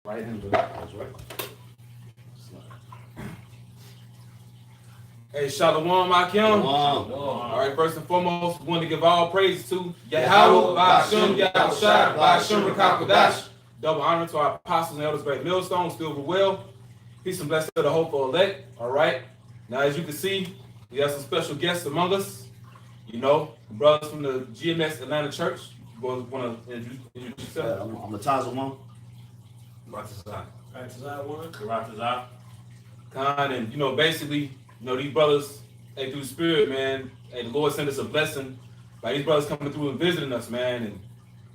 Right hand, that's right. Hey, Shalom, Akim. All right, first and foremost, we want to give all praise to Yahweh, Ba'ashem, Yahushua, Ba'ashem, Rakakwadash. Double honor to our apostles and elders, great millstones, still well. Peace and blessings to the hopeful elect. All right. Now, as you can see, we have some special guests among us. You know, brothers from the GMS Atlanta Church. You boys want to introduce yourself? I'm Lataza one. Khan, and you know, basically, you know, these brothers, hey, through the Spirit, man, hey, the Lord sent us a blessing by these brothers coming through and visiting us, man, and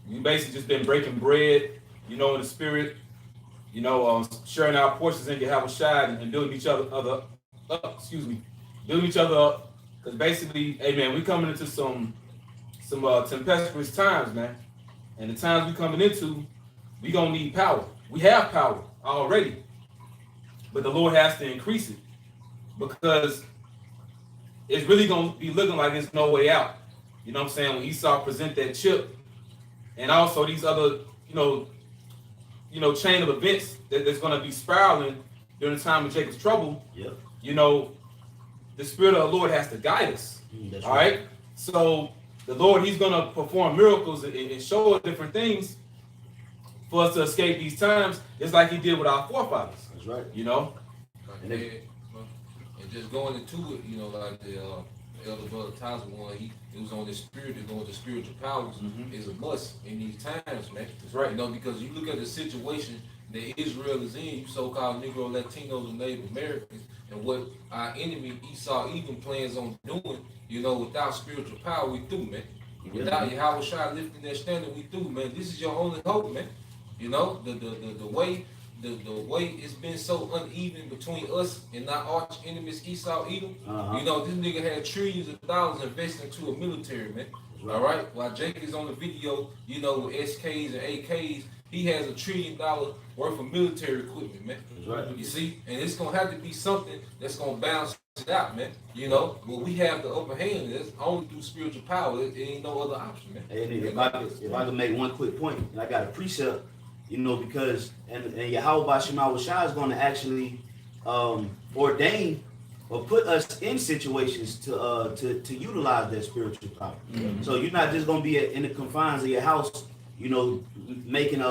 we basically just been breaking bread, you know, in the Spirit, you know, sharing our portions in Yahushua and building each other up, building each other up, because basically, hey, man, we coming into some tempestuous times, man, and the times we coming into, we gonna need power. We have power already, but the Lord has to increase it, because it's really going to be looking like there's no way out. You know what I'm saying? When Esau present that chip, and also these other, you know, chain of events that's going to be spiraling during the time of Jacob's trouble. Yep. You know, the Spirit of the Lord has to guide us. All right. So the Lord, He's going to perform miracles and show us different things for us to escape these times, just like He did with our forefathers. That's right. You know. And just going into it, you know, like the elder brother Tyson one, it was on the spirit, and going to spiritual powers is a must in these times, man. That's right. You know, because you look at the situation that Israel is in, you so-called Negro, Latinos, and Native Americans, and what our enemy Esau even plans on doing, you know, without spiritual power, we through, man. Without Yahushua lifting that standard, we through, man. This is your only hope, man. You know, the way it's been so uneven between us and our arch enemies Esau, Edom. You know, this nigga had trillions of dollars invested into a military, man. All right, while Jake is on the video, you know, with SKs and AKs, he has $1 trillion worth of military equipment, man. Right. You see, and it's gonna have to be something that's gonna balance it out, man. You know, but we have the upper hand. That's only through spiritual power. It ain't no other option, man. Hey, if I could make one quick point, and I got a precept. You know, because and Yahweh Bashima Shah is going to actually ordain or put us in situations to utilize that spiritual power. So you're not just going to be in the confines of your house, you know, making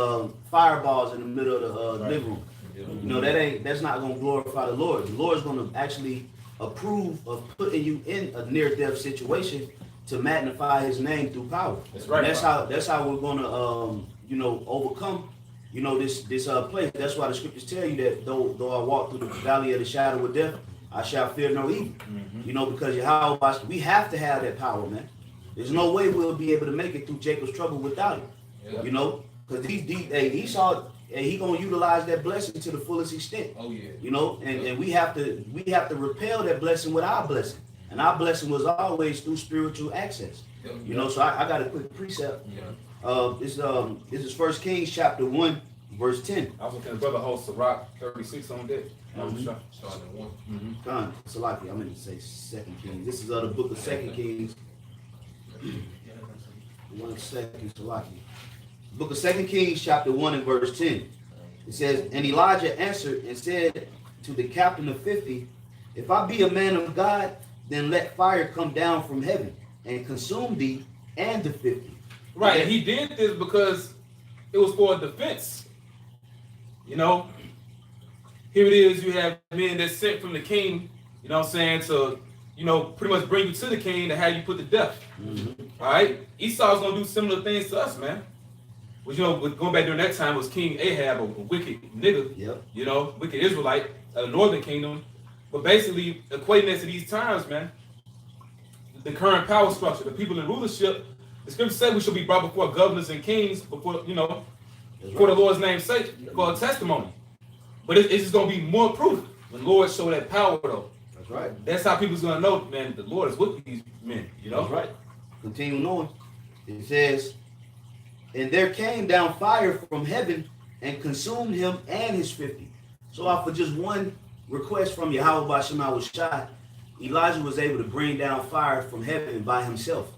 fireballs in the middle of the living room. You know, that's not going to glorify the Lord. The Lord is going to actually approve of putting you in a near-death situation to magnify His name through power. That's right. And that's how we're going to you know, overcome. You know, this place. That's why the scriptures tell you that though I walk through the valley of the shadow of death, I shall fear no evil. You know, because Yahweh, we have to have that power, man. There's no way we'll be able to make it through Jacob's trouble without it. Yeah. You know, because Esau, he gonna utilize that blessing to the fullest extent. Oh yeah. You know, and we have to repel that blessing with our blessing, and our blessing was always through spiritual access. You know, so I got a quick precept. This is 1 Kings chapter 1, verse 10. I was looking at brother host Sirach 36 on that. Starting at 1. Con, Salaki, I'm going to say 2 Kings. This is the book of 2 Kings. 1 second, Salaki. Book of 2 Kings chapter 1 and verse 10. It says, and Elijah answered and said to the captain of 50, if I be a man of God, then let fire come down from heaven and consume thee and the 50. Right, and he did this because it was for a defense. You know, here it is, you have men that's sent from the king, you know what I'm saying, to, you know, pretty much bring you to the king to have you put to death. All right, Esau's going to do similar things to us, man. Which, you know, going back during that time was King Ahab, a wicked nigga, you know, wicked Israelite of the northern kingdom. But basically, equating this to these times, man, the current power structure, the people in rulership, the scripture said we should be brought before governors and kings, before, you know, for the Lord's name's sake, for a testimony. But it's just going to be more proof when the Lord show that power, though. That's right. That's how people's going to know, man, the Lord is with these men, you know? That's right. Continue on. It says, and there came down fire from heaven and consumed him and his 50. So after just one request from Yahweh Bashima Shah, Elijah was able to bring down fire from heaven by himself.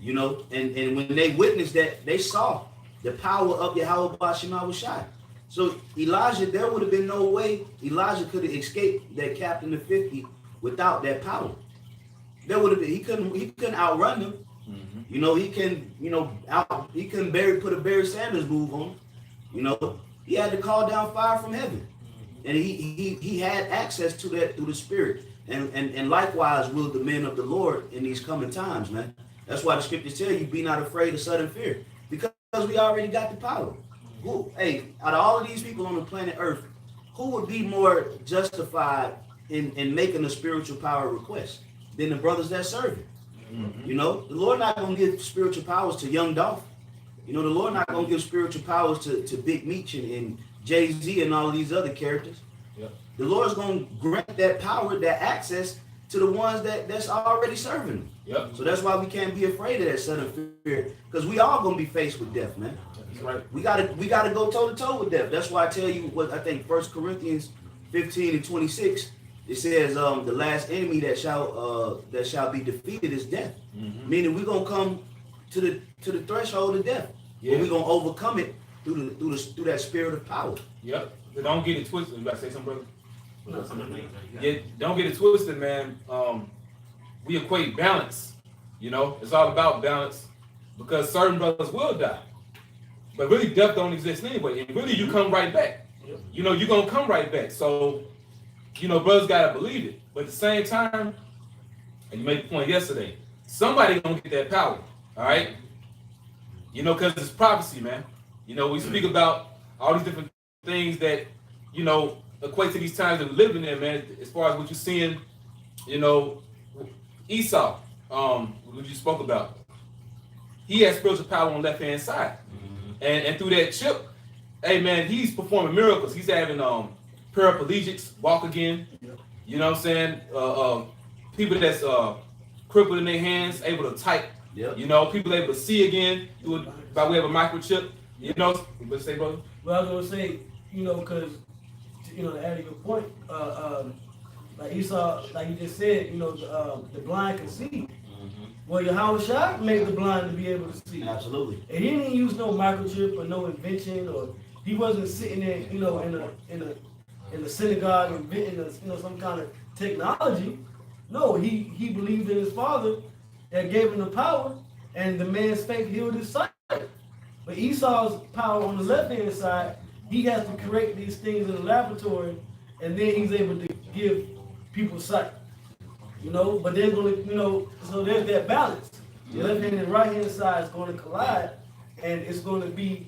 You know, and when they witnessed that, they saw the power of Yahweh Bashima Shah. So Elijah, there would have been no way Elijah could have escaped that captain of 50 without that power. There would have been, he couldn't outrun them. You know, he couldn't put a Barry Sanders move on him. You know, he had to call down fire from heaven. And he had access to that through the Spirit. And likewise will the men of the Lord in these coming times, man. That's why the scriptures tell you, be not afraid of sudden fear. Because we already got the power. Hey, out of all of these people on the planet Earth, who would be more justified in making a spiritual power request than the brothers that serve him? You know, the Lord not going to give spiritual powers to young Dolph. You know, the Lord not going to give spiritual powers to Big Meech and Jay-Z and all these other characters. Yep. The Lord's going to grant that power, that access to the ones that's already serving him. Yep. So that's why we can't be afraid of that sudden fear, because we all going to be faced with death, man. That's right. We gotta go toe to toe with death. That's why I tell you what I think 1 Corinthians 15 and 26, it says the last enemy that shall be defeated is death. Meaning we're gonna come to the threshold of death. Yeah. But we're gonna overcome it through that spirit of power. Yep. But don't get it twisted. You about to say something, brother? No, Yeah, don't get it twisted, man. We equate balance. You know, it's all about balance because certain brothers will die. But really, death don't exist anyway. And really, you come right back. You know, you're going to come right back. So, you know, brothers got to believe it. But at the same time, and you made the point yesterday, somebody going to get that power. All right? You know, because it's prophecy, man. You know, we speak about all these different things that, you know, equate to these times that we're living in, man, as far as what you're seeing, you know, Esau, what you spoke about. He has spiritual power on the left-hand side. And through that chip, hey, man, he's performing miracles. He's having paraplegics walk again. You know what I'm saying? People that's crippled in their hands, able to type. You know, people able to see again by way of a microchip. You know, what say, brother? Well, I was gonna say, you know, because you know, to add to your point, like Esau, like you just said, you know, the blind can see. Well, Yahweh Shai made the blind to be able to see. Absolutely. And he didn't use no microchip or no invention, or he wasn't sitting there, you know, in a synagogue inventing, you know, some kind of technology. No, he believed in his father that gave him the power, and the man's faith healed his sight. But Esau's power on the left-hand side, he has to create these things in the laboratory, and then he's able to give people sight. You know, but they're going to, you know, so there's that balance. The left hand and right hand side is going to collide, and it's going to be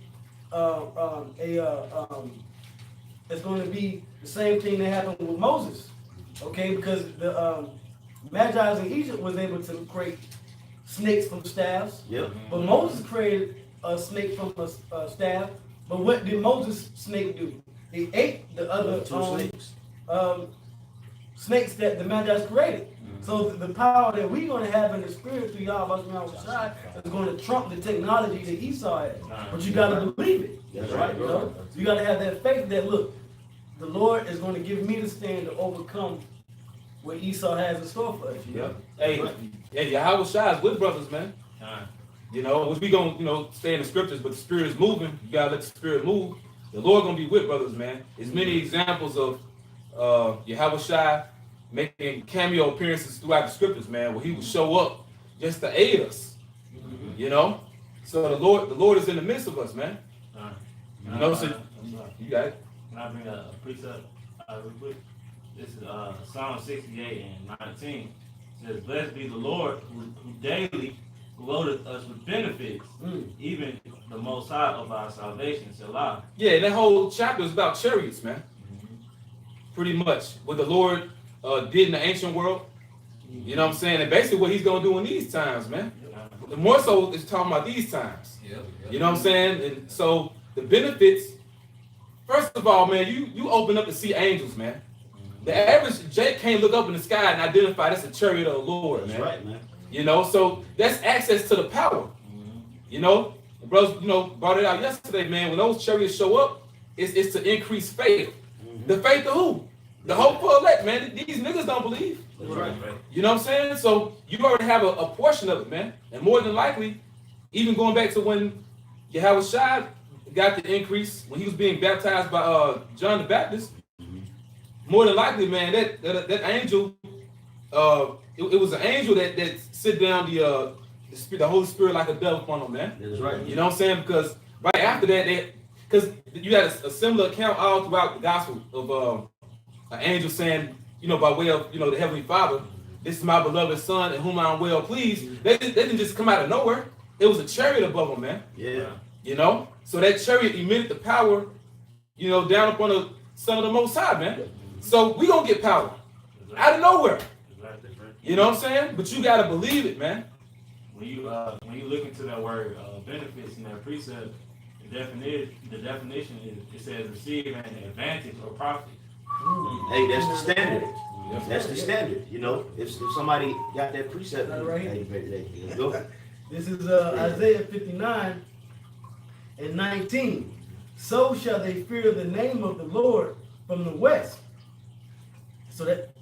it's going to be the same thing that happened with Moses, okay? Because the Magi's in Egypt was able to create snakes from staffs, but Moses created a snake from a staff. But what did Moses' snake do? He ate the other snakes that the Magi's created. So the power that we're going to have in the spirit through Yahweh Shai is going to trump the technology that Esau has. But you got to believe it. That's right, You know? So you got to have that faith that, look, the Lord is going to give me the stand to overcome what Esau has in store for us. Hey, Yahweh Shai is with brothers, man. You know, which we going to, you know, stay in the scriptures, but the spirit is moving. You got to let the spirit move. The Lord going to be with brothers, man. There's many examples of Yahweh Shai making cameo appearances throughout the scriptures, man, where he would show up just to aid us. You know? So the Lord is in the midst of us, man. You know, so you got it. Can I bring a precept real quick? This is Psalm 68 and 19. It says, "Blessed be the Lord who daily loadeth us with benefits, even the Most High of our salvation." Selah. Yeah, that whole chapter is about chariots, man. Pretty much what the Lord did in the ancient world. You know what I'm saying? And basically what he's going to do in these times, man. The more so is talking about these times. You know what I'm saying? And so the benefits, first of all, man, you open up to see angels, man. The average Jake can't look up in the sky and identify that's a chariot of the Lord, man. That's right, man. You know, so that's access to the power. You know, the brothers, you know, brought it out yesterday, man. When those chariots show up, it's to increase faith. The faith of who? The hope for elect, man. These niggas don't believe. That's right. You know what I'm saying? So you already have a portion of it, man. And more than likely, even going back to when Yahweh Shai got the increase when he was being baptized by John the Baptist, more than likely, man, that angel, it was an angel that sit down the Holy Spirit like a dove upon him, man. That's right. You know what I'm saying? Because right after that, because you had a similar account all throughout the gospel of an angel saying, by way of, the Heavenly Father, this is my beloved Son in whom I am well pleased. They didn't just come out of nowhere. It was a chariot above them, man. Yeah. So that chariot emitted the power, down upon the Son of the Most High, man. So we gonna get power out of nowhere. You know what I'm saying? But you gotta believe it, man. When you look into that word benefits in that precept, the definition is, it says receive an advantage or profit. Hey, that's the standard. That's the standard. If somebody got that precept, Right. hey, go. This is Isaiah 59 and 19. So shall they fear the name of the Lord from the west.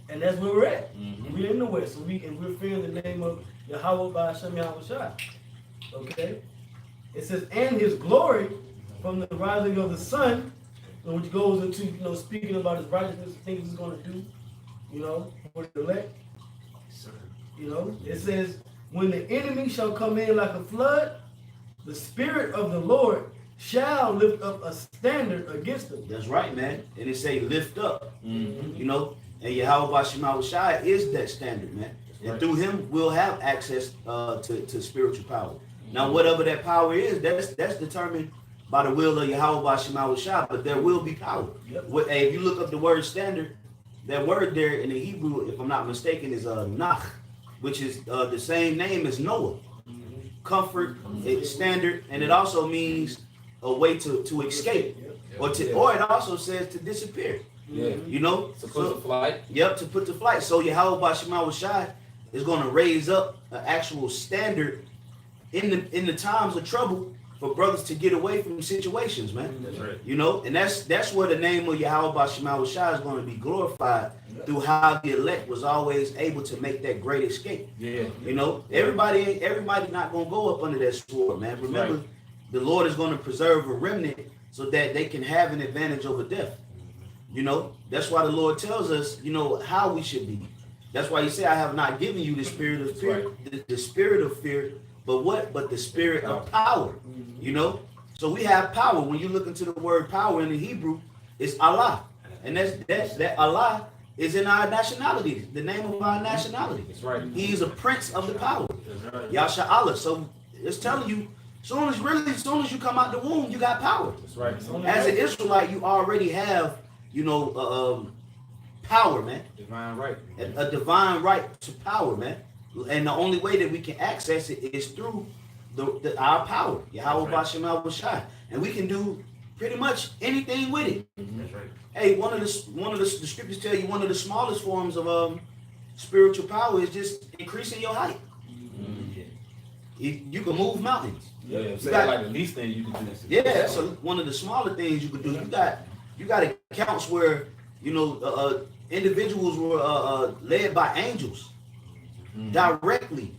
And that's where we're at. We're in the west. So we're fearing the name of Yahweh by Hashem Yahweh Shai. Okay? It says, and his glory from the rising of the sun, which goes into, speaking about his righteousness, things he's going to do, for the elect. It says, when the enemy shall come in like a flood, the Spirit of the Lord shall lift up a standard against them. That's right, man. And it say lift up. And Yahweh Shema Shai is that standard, man. And through him we'll have access to spiritual power. Now, whatever that power is, that's determined by the will of Yahweh Shema Shai, but there will be power. If you look up the word standard, that word there in the Hebrew, if I'm not mistaken, is nach, which is the same name as Noah. Comfort, standard, and it also means a way to escape, or it also says to disappear. To put to flight. Yep, to put to flight. So Yahweh Shema Shai is going to raise up an actual standard in the times of trouble for brothers to get away from situations, man. That's right. And that's where the name of Yahweh Shema Shai is going to be glorified through how the elect was always able to make that great escape. Everybody not going to go up under that sword, man. Remember, the Lord is going to preserve a remnant so that they can have an advantage over death. That's why the Lord tells us, how we should be. That's why he said, I have not given you the spirit of fear, the spirit of fear, but the spirit of power. So we have power. When you look into the word power in the Hebrew, it's Allah. And that Allah is in our nationality, the name of our nationality. That's right. He is a prince of the power. Yasha Allah. So it's telling you, as soon as you come out the womb, you got power. That's right. As an Israelite, you already have, power, man. Divine right. A divine right to power, man. And the only way that we can access it is through our power, Yahweh Shema Shai, and we can do pretty much anything with it. That's right. Hey, one of the scriptures tell you one of the smallest forms of spiritual power is just increasing your height. You can move mountains. Yeah, so that's like the least thing you can do. Yeah, that's one of the smaller things you could do. You got accounts where individuals were led by angels directly.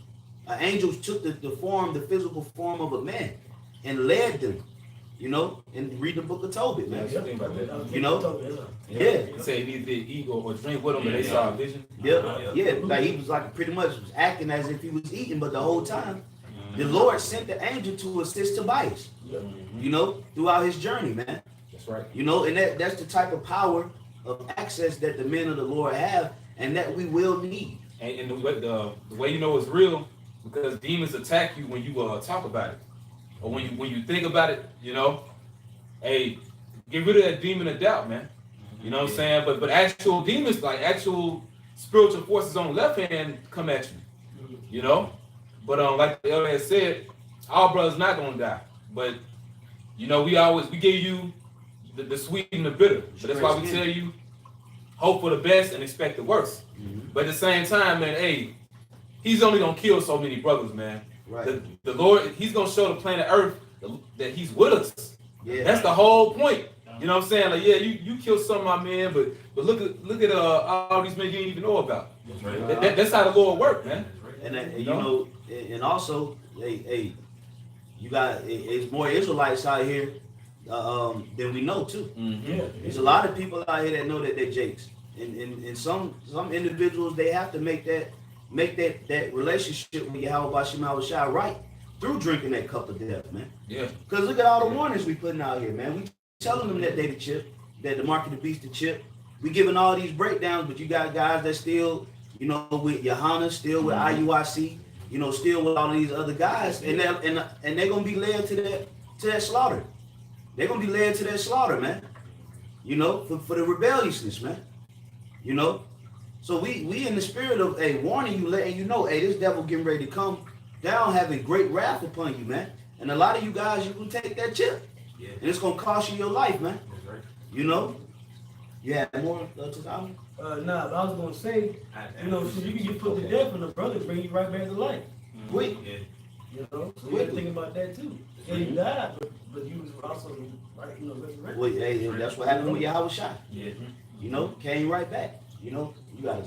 Angels took the physical form of a man and led them. And read the book of Tobit, man. Yeah. Say he did eat or drink with them, and they saw a vision. Yeah. Like he was pretty much was acting as if he was eating, but the whole time the Lord sent the angel to assist Tobias. Throughout his journey, man. That's right. And that's the type of power of access that the men of the Lord have, and that we will need. And the way it's real, because demons attack you when you talk about it, or when you think about it. Hey, get rid of that demon of doubt, man. You know what I'm saying? But actual demons, like actual spiritual forces on the left hand, come at you. But like the elder has said, our brother's not gonna die. But we give you the sweet and the bitter. So that's why we tell you, hope for the best and expect the worst. But at the same time, man, hey, he's only gonna kill so many brothers, man. Right. The Lord, he's gonna show the planet Earth that he's with us. Yeah. That's the whole point. You know what I'm saying? Like, yeah, you killed some of my men, but look at all these men you didn't even know about. That's right. That's how the Lord worked, man. And and also, hey, you got it's more Israelites out here, than we know too. Yeah. There's a lot of people out here that know that they're Jakes, and some individuals, they have to make that relationship with Yahweh Bashim Shai right through drinking that cup of death, man. Yeah. Because look at all the warnings we putting out here, man. We telling them that they the chip, that the mark of the beast the chip. We giving all these breakdowns, but you got guys that still, you know, with Johanna, still with IUIC, you know, still with all these other guys, and they're gonna be led to that slaughter. They're gonna be led to that slaughter, man. You know, for the rebelliousness, man. You know, so we in the spirit of warning you, letting you know, this devil getting ready to come down, having great wrath upon you, man. And a lot of you guys, you can take that chip, and it's gonna cost you your life, man. You know. You had more to comment? Nah, but I was gonna say, you know, so you can get put to death and the brother bring you right back to life. Quick. You know, so you have to think about that too. Yeah, he died, but you was also, right, you know, resurrected. Well, hey, that's what happened with Yahweh Shai. Yeah. You know, came right back. You know, you got it.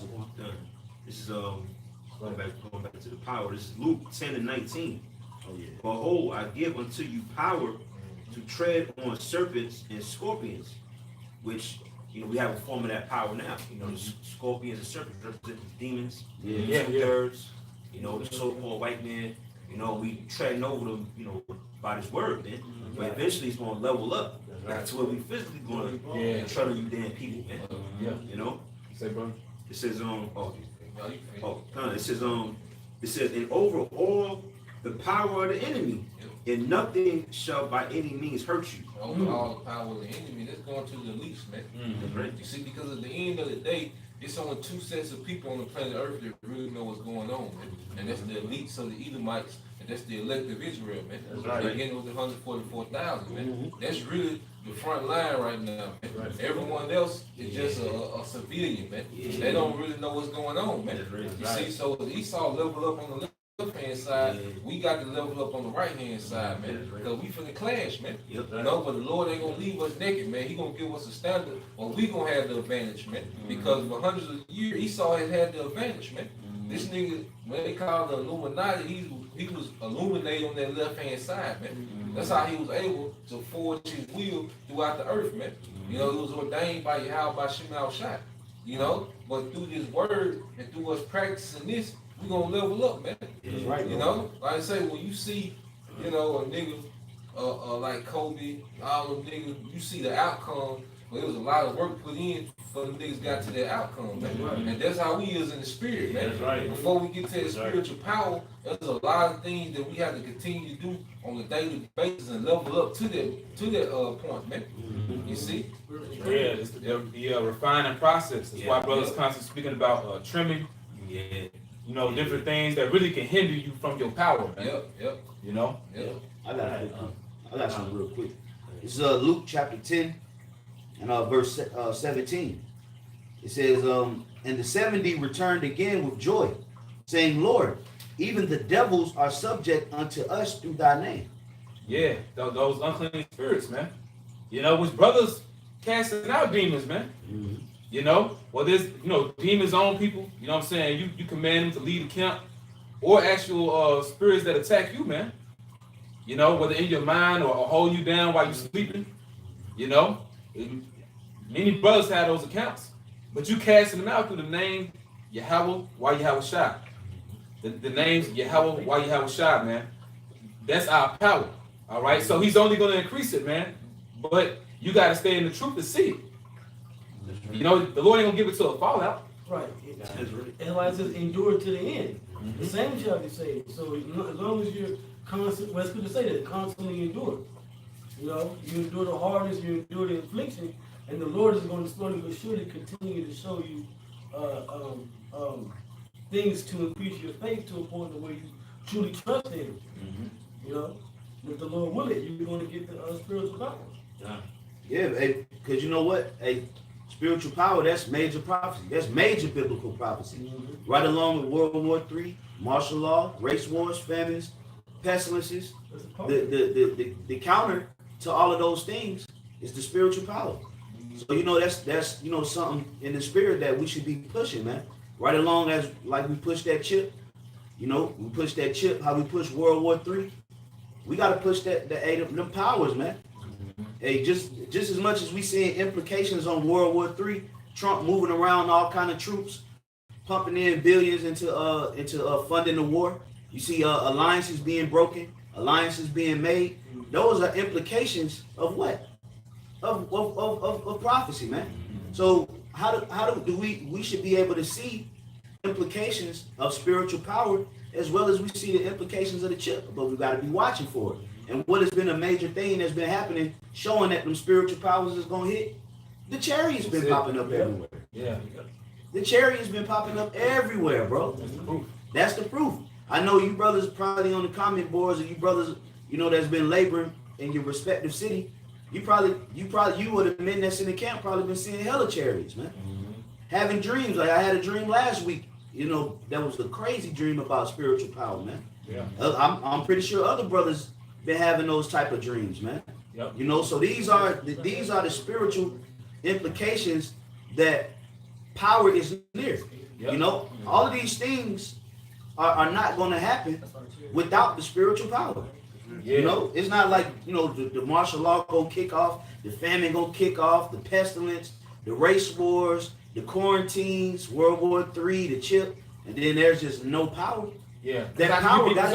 This is going back to the power. This is Luke 10:19. Oh yeah. Behold, I give unto you power to tread on serpents and scorpions, which, you know, we have a form of that power now. You know, the scorpions and serpents represent the demons, Yeah. two-thirds, you know, the so-called white man. You know, we treading over them, you know, by this word, man. But eventually it's going to level up to where we physically going to tread on you damn people, man. You know? Say, bro. It says, it says, and over all the power of the enemy, and nothing shall by any means hurt you. Over all the power of the enemy, that's going to the least, man. Right. You see, because at the end of the day, it's only two sets of people on the planet Earth that really know what's going on, man. And that's the elites of the Edomites, and that's the elect of Israel, man. That's right. Again, with the 144,000, man. That's really the front line right now, man. Everyone else is just a civilian, man. They don't really know what's going on, man. You see, so Esau leveled up on the left-hand side, we got to level up on the right-hand side, man. Because we finna clash, man. You know, but the Lord ain't gonna leave us naked, man. He gonna give us a standard, or we gonna have the advantage, man. Because for hundreds of years, Esau has had the advantage, man. This nigga, when they call the Illuminati, he was illuminated on that left-hand side, man. That's how he was able to forge his will throughout the earth, man. You know, it was ordained by Yahweh by Shemal Shai. You know, but through this word and through us practicing this, we're gonna level up, man. That's right, you know, like I say, when you see, you know, a nigga like Kobe, all them niggas, you see the outcome. But it was a lot of work put in for them niggas got to that outcome, man. And that's how we is in the spirit, man. That's right. Before we get to that spiritual power, there's a lot of things that we have to continue to do on a daily basis and level up to that point, man. You see? Yeah, it's the refining process. That's why brothers constantly speaking about trimming. You know, different things that really can hinder you from your power, man. Yep. You know? Yep. I got something real quick. This is Luke chapter 10 and verse 17. It says, and the 70 returned again with joy, saying, Lord, even the devils are subject unto us through thy name. Yeah, those unclean spirits, man. You know, which brothers casting out demons, man. You know, well, there's, you know, demons on people. You know what I'm saying? You command them to lead a camp, or actual spirits that attack you, man. You know, whether in your mind or hold you down while you're sleeping. You know, many brothers have those accounts, but you casting them out through the name Yahweh, why Yahweh Shai. The names Yahweh, why Yahweh Shai, man. That's our power. All right, so he's only going to increase it, man. But you got to stay in the truth to see it. You know, the Lord ain't gonna give it to a fallout. Right. And why it says endure to the end. The same shall be saved. So as long as you're constant, well, it's good to say that, constantly endure. You know, you endure the hardness, you endure the affliction, and the Lord is going to slowly but surely continue to show you things to increase your faith to a point where you truly trust Him. You know, if the Lord will it, you're going to get the spiritual power. Yeah, because you know what? Spiritual power, that's major prophecy. That's major biblical prophecy. Right along with World War III, martial law, race wars, famines, pestilences. The counter to all of those things is the spiritual power. So you know that's you know something in the spirit that we should be pushing, man. Right along as like we push that chip, you know, we push that chip, how we push World War III. We gotta push the eight of them powers, man. Hey, just as much as we see implications on World War III, Trump moving around all kind of troops, pumping in billions into funding the war. You see alliances being broken, alliances being made. Those are implications of what? Of prophecy, man. So how do we should be able to see implications of spiritual power as well as we see the implications of the chip, but we got to be watching for it. And what has been a major thing that's been happening, showing that them spiritual powers is gonna hit. The cherry has been popping up everywhere. Yeah. The cherry has been popping up everywhere, bro. That's the proof. That's the proof. I know you brothers probably on the comment boards, or you brothers, that's been laboring in your respective city. You would have men that's in the camp probably been seeing hella cherries, man. Having dreams. Like I had a dream last week. That was a crazy dream about spiritual power, man. Yeah. I'm pretty sure other brothers been having those type of dreams, man. Yep. So these are the spiritual implications that power is near. Yep. All of these things are not going to happen without the spiritual power. Yeah. It's not like the martial law gonna kick off, the famine gonna kick off, the pestilence, the race wars, the quarantines, World War III, the chip, and then there's just no power. Yeah. That power got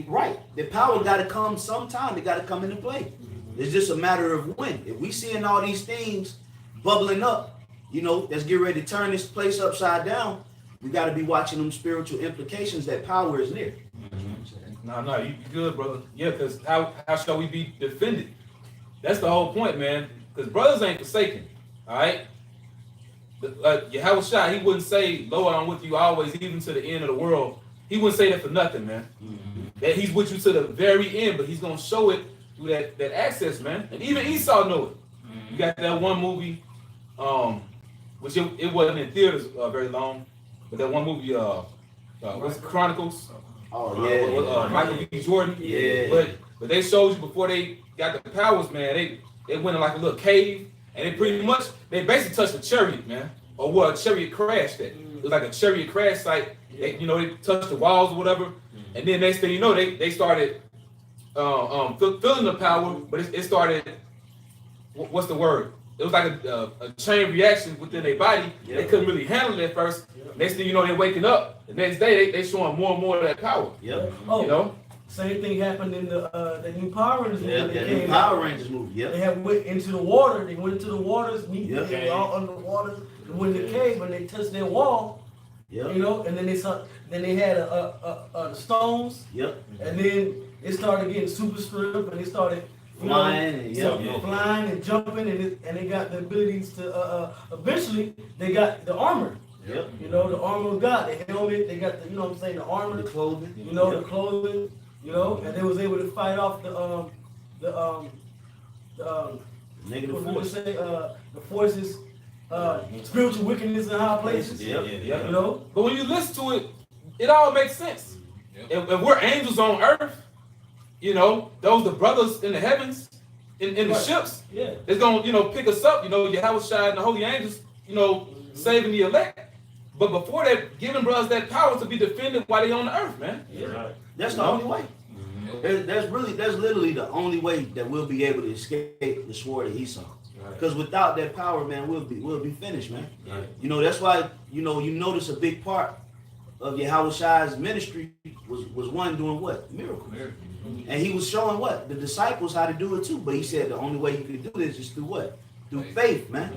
right. The power got to come sometime. It got to come into play. It's just a matter of when. If we seeing all these things bubbling up, let's get ready to turn this place upside down. We got to be watching them spiritual implications that power is near. No, you good, brother. Yeah, because how shall we be defended? That's the whole point, man. Because brothers ain't forsaken. All right. Yahweh Shai, he wouldn't say, "Lord, I'm with you always, even to the end of the world." He wouldn't say that for nothing, man. That he's with you to the very end, but he's gonna show it through that access, man. And even Esau know it. You got that one movie, which it wasn't in theaters very long, but that one movie, what's it, Chronicles? Oh yeah. Michael B. Jordan. Yeah. But they showed you before they got the powers, man. They went in like a little cave, and they basically touched a chariot, man, or where a chariot crashed at. It was like a chariot crash site. They touched the walls or whatever, and then next thing you know, they started feeling the power, but it started. What's the word? It was like a chain reaction within their body. They couldn't really handle it at first. Next thing you know, they're waking up. The next day, they showing more and more of that power. Yep. Oh, same thing happened in the new Power Rangers movie. Yeah, the new Power Rangers movie. Yep. They went into the water. They went into the waters. They were all under the water. They went in the cave, and they touched their wall. Yep. And then they had the stones. Yep. And then it started getting super strength, and they started flying and jumping, and they got the abilities to eventually they got the armor. Yep. The armor of God, the helmet, they got the the armor, the clothing. the clothing, and they was able to fight off the negative what force. Say, the forces, spiritual wickedness in high places. Yep. But when you listen to it, it all makes sense. If we're angels on earth, those the brothers in the heavens, in the ships, it's gonna pick us up. Yahweh Shai and the holy angels, saving the elect. But before that, giving brothers that power to be defended while they on the earth, man. Yeah. That's the only way. That's literally the only way that we'll be able to escape the sword of Esau. Because without that power, man, we'll be finished, man. Right. That's why you notice a big part of Yahweh Shai's ministry was one doing what? Miracles. And he was showing what? The disciples how to do it too. But he said the only way you could do this is through what? Through faith, man.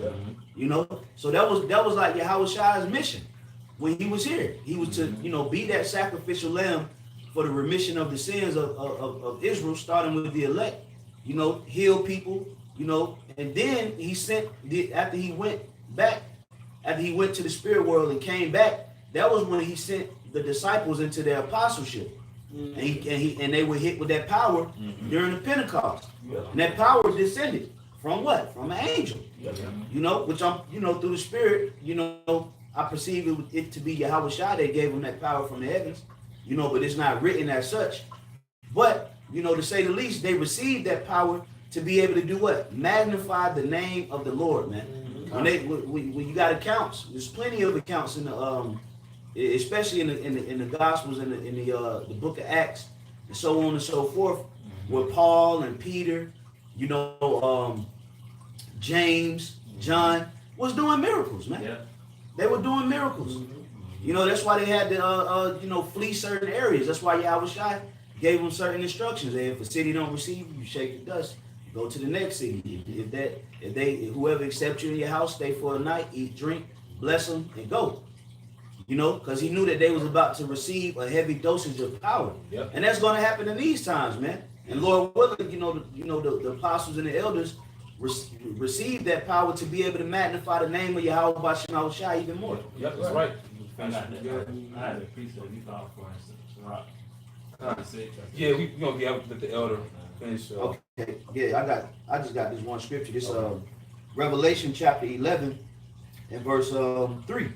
So that was like Yahweh Shai's mission when he was here. He was to be that sacrificial lamb for the remission of the sins of Israel, starting with the elect. Heal people. And then he sent after he went to the spirit world and came back. That was when he sent the disciples into their apostleship. And they were hit with that power during the Pentecost. And that power descended from what? From an angel. Which I'm, through the spirit, I perceive it to be Yahweh Shai that gave him that power from the heavens. But it's not written as such. But, to say the least, they received that power to be able to do what? Magnify the name of the Lord, man. When you got accounts, there's plenty of accounts in the especially in the Gospels, in the book of Acts, and so on and so forth, where Paul and Peter, you know, James, John was doing miracles, man. Yeah. They were doing miracles. You know, that's why they had to, you know, flee certain areas. That's why Yahushua gave them certain instructions. And if a city don't receive you, you shake the dust. Go to the next city. If whoever accepts you in your house, stay for a night, eat, drink, bless them, and go. You know, because he knew that they was about to receive a heavy dosage of power. Yep. And that's going to happen in these times, man. And Lord willing, the apostles and the elders receive that power to be able to magnify the name of Yahweh Shema Shai even more. Yep, that's right. I had a precept you thought for instance. Yeah, we gonna be able to let the elder finish. Okay, yeah, I just got this one scripture. This Revelation chapter 11 and verse 3.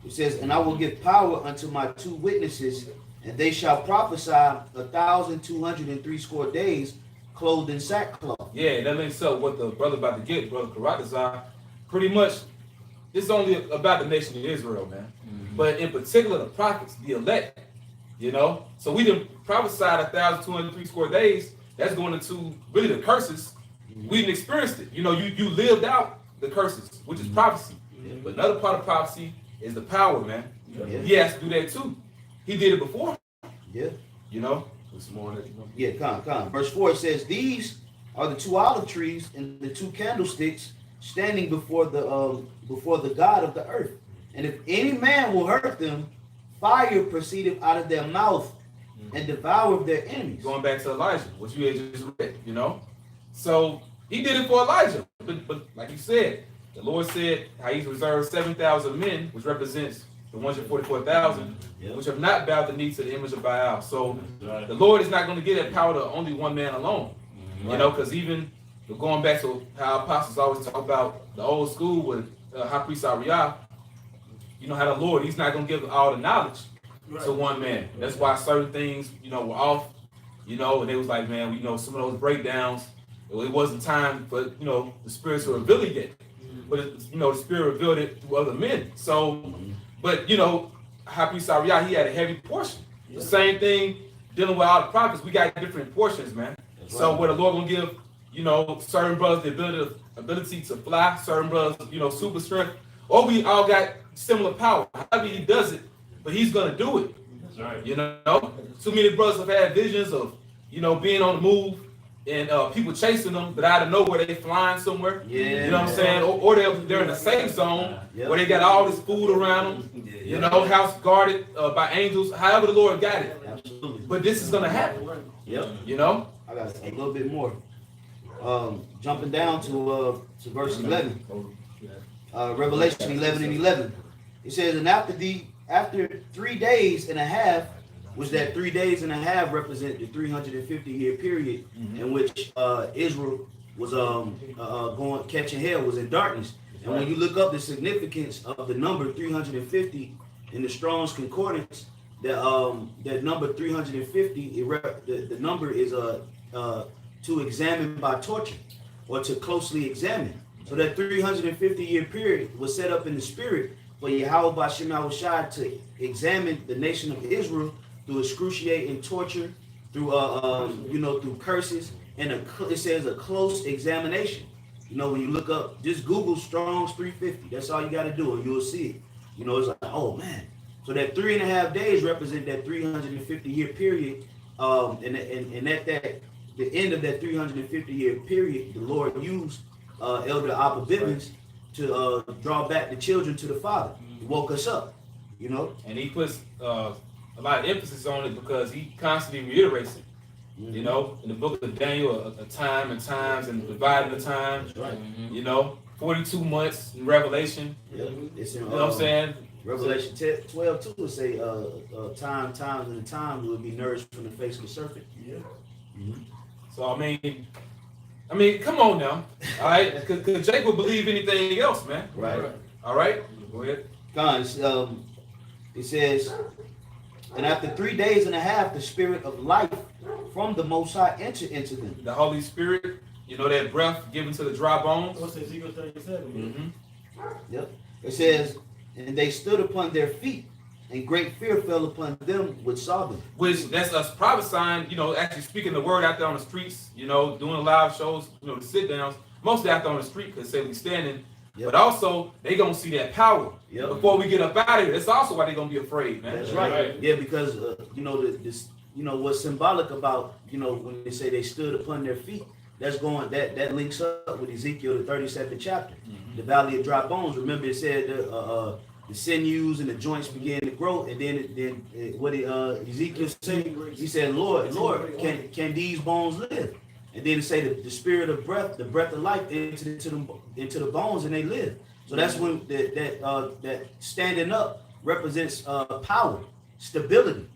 It says, "And I will give power unto my 2 witnesses, and they shall prophesy 1,260 days, clothed in sackcloth." Yeah, that links up what the brother about to get, brother Karatazar. Pretty much, it's only about the nation of Israel, man. But in particular, the prophets, the elect, you know. So we didn't prophesy 1,260 days. That's going into really the curses. We didn't experience it. You know, you lived out the curses, which is prophecy. But another part of prophecy is the power, man. He has to do that too. He did it before. Yeah. You know. What's more that, Yeah, come. Verse 4, it says, "These are the 2 olive trees and the 2 candlesticks standing before the God of the earth. And if any man will hurt them, fire proceedeth out of their mouth and devour their enemies." Going back to Elijah, what you had just read, you know. So he did it for Elijah. But like you said, the Lord said how he's reserved 7,000 men, which represents the 144,000, which have not bowed the knee to the image of Baal. So the Lord is not going to give that power to only one man alone. You know, because even going back to how apostles always talk about the old school with High Priest Ariah, you know how the Lord, he's not going to give all the knowledge to one man. That's why certain things, you know, were off, you know, and they was like, man, you know, some of those breakdowns, it wasn't time for, you know, the Spirit to reveal it yet. But, you know, the Spirit revealed it through other men. So, but, you know, High Priest Ariah, he had a heavy portion. The same thing dealing with all the prophets, we got different portions, man. So where the Lord going to give, you know, certain brothers the ability to fly, certain brothers, you know, super strength, or we all got similar power. However he does it, but he's going to do it. That's right. You know, too many brothers have had visions of, you know, being on the move and people chasing them, but out of nowhere they flying somewhere. Yeah. You know what I'm saying? Or they're in a safe zone where they got all this food around them, you know, house guarded by angels, however the Lord got it. Absolutely. But this is going to happen. Yep. You know? I got a little bit more. Jumping down to verse 11. Revelation 11 and 11. It says, "And after 3 days and a half," which that 3 days and a half represent the 350-year period in which Israel was catching hell, was in darkness. And when you look up the significance of the number 350 in the Strong's Concordance, that number 350, the number is to examine by torture or to closely examine. So that 350-year period was set up in the spirit for Yahweh Shema Shai to examine the nation of Israel through excruciating torture, through through curses, and it says a close examination. You know, when you look up, just Google Strong's 350. That's all you got to do, and you'll see it. You know, it's like, oh man. So that 3.5 days represent that 350-year period, and at the end of that 350-year period, the Lord used Elder Abba Bivens to draw back the children to the Father. He woke us up, you know. And he puts a lot of emphasis on it because he constantly reiterates it. You know, in the book of Daniel, a time and times and dividing the time. That's right. You know, 42 months in Revelation. Yeah. It's in, you know what I'm saying? Revelation 12 too will say times and time will be nourished from the face of the serpent. Yeah. Mm-hmm. So I mean, come on now. All right, could Jacob believe anything else, man? Right. All right, go ahead. Guys, it says, "And after 3 days and a half, the spirit of life from the Most High entered into them." The Holy Spirit, you know, that breath given to the dry bones. What's Ezekiel 37? Yep. It says, "And they stood upon their feet, and great fear fell upon them which saw them. Which that's us prophesying, actually speaking the word out there on the streets, doing live shows, the sit downs, mostly out there on the street because they be standing. Yep. But also they gonna see that power before we get up out of here. That's also why they gonna be afraid, man. That's right. Yeah, because what's symbolic about when they say they stood upon their feet. That links up with Ezekiel the 37th chapter, the valley of dry bones. Remember, it said the sinews and the joints began to grow, and then what Ezekiel said, he said, Lord, can these bones live? And then it say the spirit of breath, the breath of life entered into the bones, and they live. So that's when that standing up represents power, stability.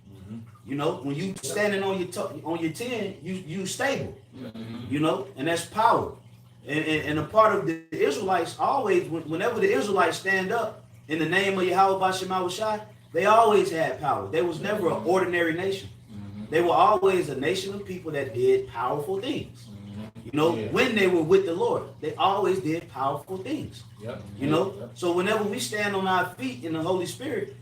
When you standing on your 10, you stable. And that's power. And a part of the Israelites always, whenever the Israelites stand up in the name of Yahweh Bashema Shai, they always had power. They was never an ordinary nation. They were always a nation of people that did powerful things. When they were with the Lord, they always did powerful things. So whenever we stand on our feet in the Holy Spirit,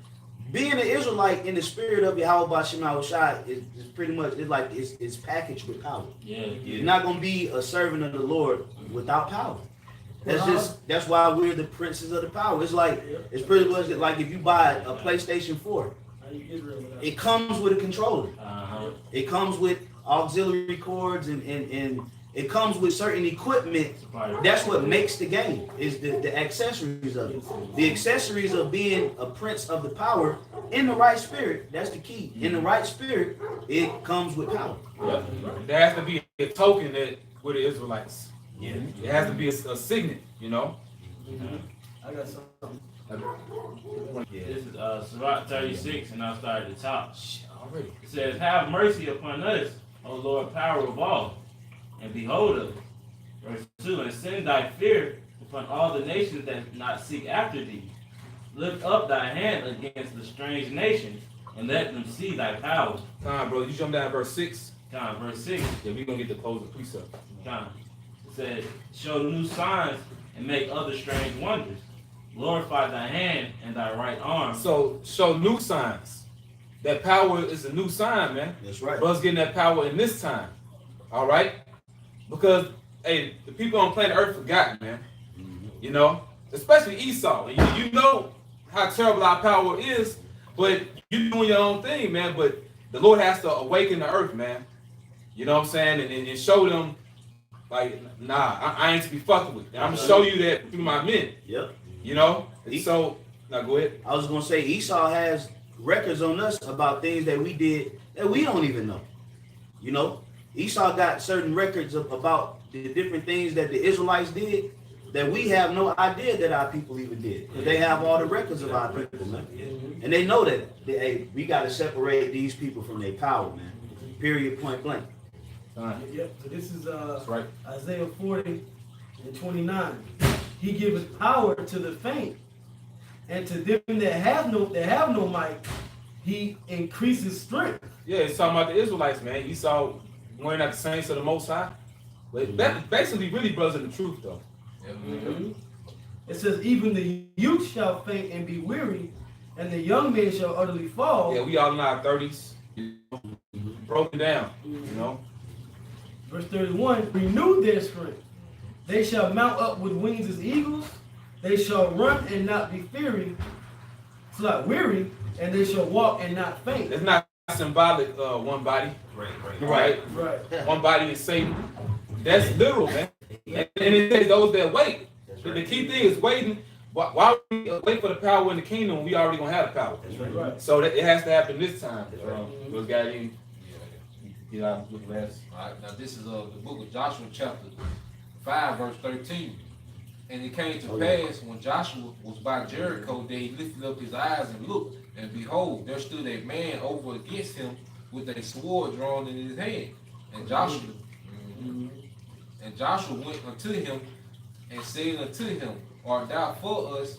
being an Israelite in the spirit of Yahweh Bashema Shai is pretty much it's packaged with power. You're not gonna be a servant of the Lord without power. That's why we're the princes of the power. It's pretty much like if you buy a PlayStation 4, it comes with a controller. It comes with auxiliary cords and it comes with certain equipment. That's what makes the game, is the accessories of it. The accessories of being a prince of the power in the right spirit. That's the key. In the right spirit, it comes with power. There has to be a token that with the Israelites. It has to be a signet, I got something. This is Sirach 36, and I'll start at the top. Already. It says, have mercy upon us, O Lord, power of all, and behold us. Verse 2, and send thy fear upon all the nations that not seek after thee. Lift up thy hand against the strange nations, and let them see thy power. Time, bro. You jump down to verse 6. Time, verse 6. Yeah, we're going to get the close of precept. Time. It says, show new signs and make other strange wonders. Glorify thy hand and thy right arm. So, show new signs. That power is a new sign, man. That's right. Brothers getting that power in this time. All right? Because, hey, the people on planet Earth forgot, man. Especially Esau. You know how terrible our power is, but you doing your own thing, man. But the Lord has to awaken the earth, man. You know what I'm saying? And show them, like, nah, I ain't to be fucked with. And I'm going to show you that through my men. Yep. So, now go ahead. I was going to say, Esau has records on us about things that we did that we don't even know. Esau got certain records about the different things that the Israelites did that we have no idea that our people even did. Because they have all the records of our people, man. And they know that, we got to separate these people from their power, man. Period, point blank. Yep. So this is That's right. Isaiah 40 and 29. He giveth power to the faint, and to them that have no might, he increases strength. Yeah, it's talking about the Israelites, man. Esau wearing out the saints of the Most High. But that basically really brothers in the truth, though. It says, even the youth shall faint and be weary, and the young men shall utterly fall. Yeah, we all in our 30s, broken down, Verse 31, renew their strength. They shall mount up with wings as eagles. They shall run and not be weary, and they shall walk and not faint. It's not symbolic, one body. Right. One body is Satan. That's literal, man. And it says those that wait. The key thing is waiting. Why we wait for the power in the kingdom when we already gonna have the power? Right. So that it has to happen this time. Those guys in. With last. All right, now this is the book of Joshua, chapter 5, verse 13. And it came to pass when Joshua was by Jericho that he lifted up his eyes and looked, and behold, there stood a man over against him with a sword drawn in his hand. And Joshua went unto him and said unto him, art thou for us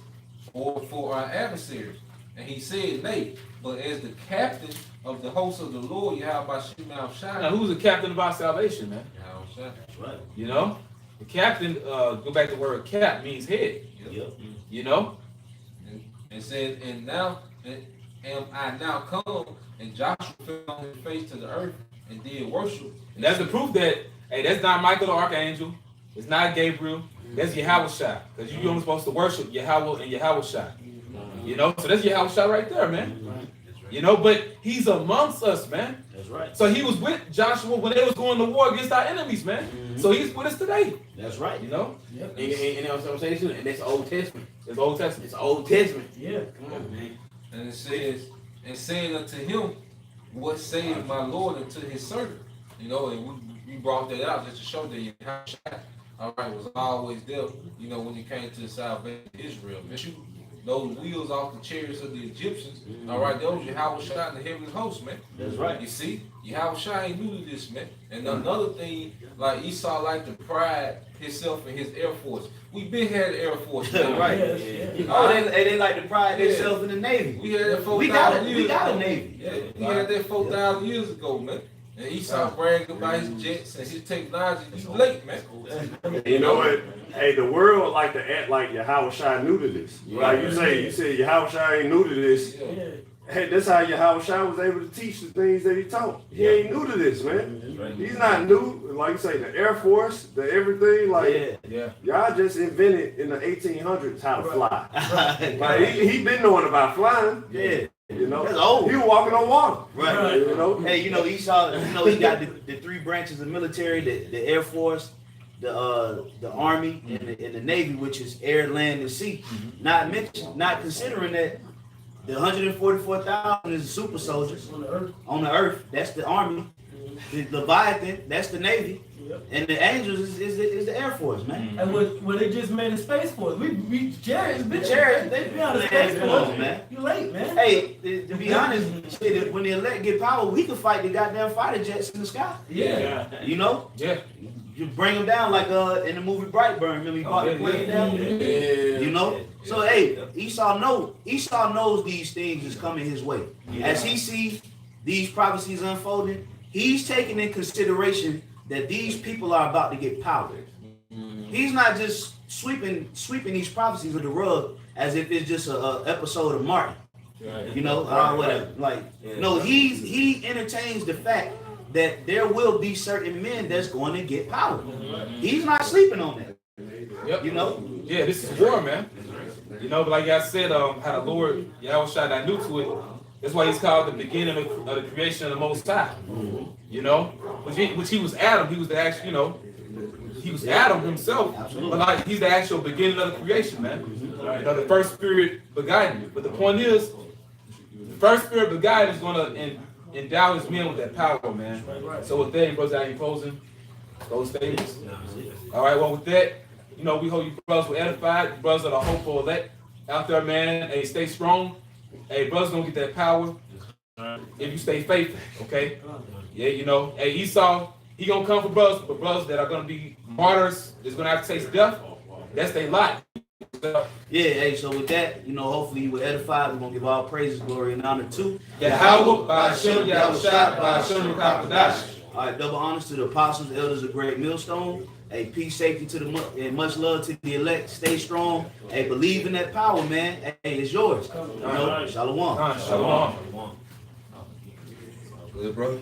or for our adversaries? And he said, nay, but as the captain of the host of the Lord, Yahweh Bashema Shai. Now, who's the captain of our salvation, man? That's right. The captain, go back to the word cap, means head. Yep. And said, and now, am I now come? And Joshua fell on his face to the earth and did worship. And that's the proof that, hey, that's not Michael the Archangel. It's not Gabriel. That's Yahweh. Because you're only supposed to worship Yahweh and Yahweh. You know, so that's Yahweh right there, man. You know, but he's amongst us, man. That's right. So he was with Joshua when they was going to war against our enemies, man. So he's with us today. That's right. You know? And you know what I'm saying? And that's Old Testament. It's Old Testament. It's Old Testament. Yeah. Come on, man. And it says, and saying unto him, what saith my Lord unto his servant? You know, and we brought that out just to show that Yahushua, all right, was always there, you know, when it came to the salvation of Israel. But you, those wheels off the chariots of the Egyptians, all right, those Yahushua and the heavenly host, man. That's right. You see, Yahushua ain't new to this, man. And another thing, like Esau like to pride himself in his Air Force. We been had the Air Force, man. Right. Yeah. Oh, they like to pride themselves in the Navy. We had that 4,000 We got it. years We got ago. a Navy. Yeah, we had that 4,000 years ago, man. And Esau bragged about his jets and his technology. He's late, man. You know what? Hey, the world like to act like Yahweh new to this. Like you said Yahweh ain't new to this. Yeah. Hey, that's how Yahweh was able to teach the things that he taught. He ain't new to this, man. He's not new. Like you say, the Air Force, the everything, like y'all just invented in the 1800s how to fly. Like he been knowing about flying. Yeah. You know, That's old. He was walking on water. Right. You know. Hey, you know, Esau, you know, he got the three branches of military, the Air Force, the Army, and the Navy, which is air, land, and sea. Not considering that the 144,000 is super soldiers on the earth. That's the Army. The Leviathan, that's the Navy. And the Angels is the Air Force, man. And what they just made a Space Force. Jared's been They be on the Space come Force. on, man. You late, man. Hey, to be honest, shit, when the elect get power, we can fight the goddamn fighter jets in the sky. Yeah. You know? Yeah. You bring them down like in the movie Brightburn. Remember he brought the plane down? You know? So hey, Esau knows these things is coming his way. As he sees these prophecies unfolding, he's taking in consideration that these people are about to get power. He's not just sweeping these prophecies of the rug as if it's just a episode of Martin. You know, whatever. Like, no, he entertains the fact that there will be certain men that's going to get power. He's not sleeping on that. Yep. You know? Yeah, this is war, man. You know, but like I said, how the Lord Yahweh I knew to it. That's why he's called the beginning of the creation of the Most High. You know, which he was Adam. He was the actual, you know, he was Adam himself. But like he's the actual beginning of the creation, man. You know, the first spirit begotten. But the point is, the first spirit begotten is going to endow his men with that power, man. So with that, brothers, I ain't closing those statements. All right, well, with that, you know, we hope you brothers were edified. You brothers are the hopeful elect out there, man. Hey, stay strong. Hey, brothers gonna get that power if you stay faithful, okay? Yeah, you know. Hey, Esau, he gonna come for brothers, but brothers that are gonna be martyrs, is gonna have to taste death. That's their lot. Yeah, hey, so with that, you know, hopefully you were edified. We're gonna give all praises, glory, and honor to Yahweh, by Hashem, Yahushua, by Hashem, Kakadash. All right, double honors to the apostles, elders of Great Millstone. Hey, peace, safety to and much love to the elect. Stay strong. Hey, believe in that power, man. Hey, it's yours. You know, Shalom. Shalom. Good, brother.